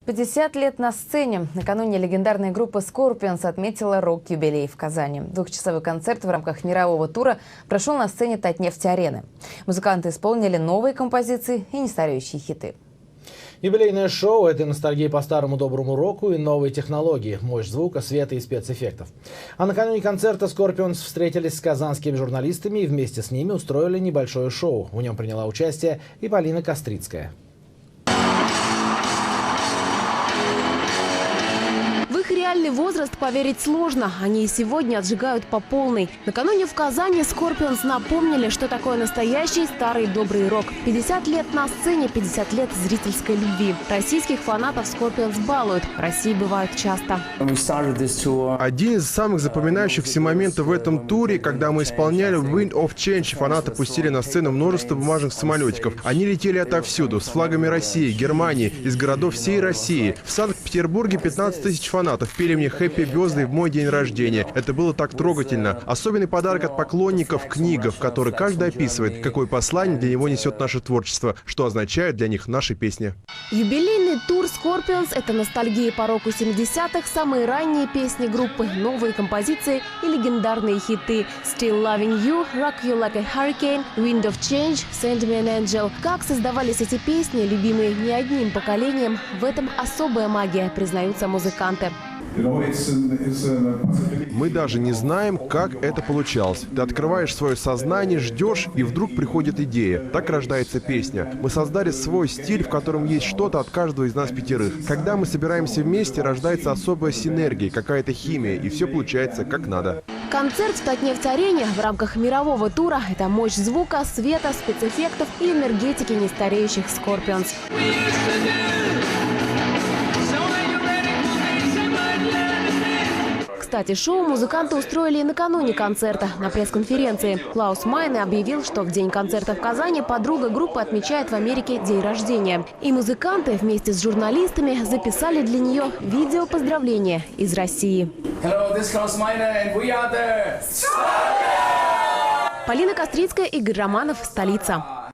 50 лет на сцене. Накануне легендарная группа Scorpions отметила рок-юбилей в Казани. Двухчасовой концерт в рамках мирового тура прошел на сцене Татнефть-арены. Музыканты исполнили новые композиции и нестареющие хиты. Юбилейное шоу – это ностальгия по старому доброму року и новые технологии, мощь звука, света и спецэффектов. А накануне концерта Scorpions встретились с казанскими журналистами и вместе с ними устроили небольшое шоу. В нем приняла участие и Полина Кострицкая. В их реальный возраст поверить сложно. Они и сегодня отжигают по полной. Накануне в Казани Scorpions напомнили, что такое настоящий старый добрый рок. 50 лет на сцене, 50 лет зрительской любви. Российских фанатов Scorpions балуют. В России бывают часто. Один из самых запоминающихся моментов в этом туре, когда мы исполняли Wind of Change, фанаты пустили на сцену множество бумажных самолетиков. Они летели отовсюду, с флагами России, Германии, из городов всей России. В Санкт-Петербурге 15 тысяч фанатов пели мне «Happy Birthday» в мой день рождения. Это было так трогательно. Особенный подарок от поклонников — книга, в которой каждый описывает, какое послание для него несет наше творчество, что означает для них наши песни. Юбилейный тур Scorpions – это ностальгия по року 70-х, самые ранние песни группы, новые композиции и легендарные хиты «Still Loving You», «Rock You Like a Hurricane», «Wind of Change», «Send Me an Angel». Как создавались эти песни, любимые не одним поколением, в этом особая магия, признаются музыканты. Мы даже не знаем, как это получалось. Ты открываешь свое сознание, ждешь, и вдруг приходит идея. Так рождается песня. Мы создали свой стиль, в котором есть что-то от каждого из нас пятерых. Когда мы собираемся вместе, рождается особая синергия, какая-то химия, и все получается как надо. Концерт в Татнефть-арене в рамках мирового тура – это мощь звука, света, спецэффектов и энергетики нестареющих Scorpions. Кстати, шоу музыканты устроили и накануне концерта на пресс-конференции. Клаус Майне объявил, что в день концерта в Казани подруга группы отмечает в Америке день рождения. И музыканты вместе с журналистами записали для нее видео поздравления из России. Полина Кострицкая, Игорь Романов, столица.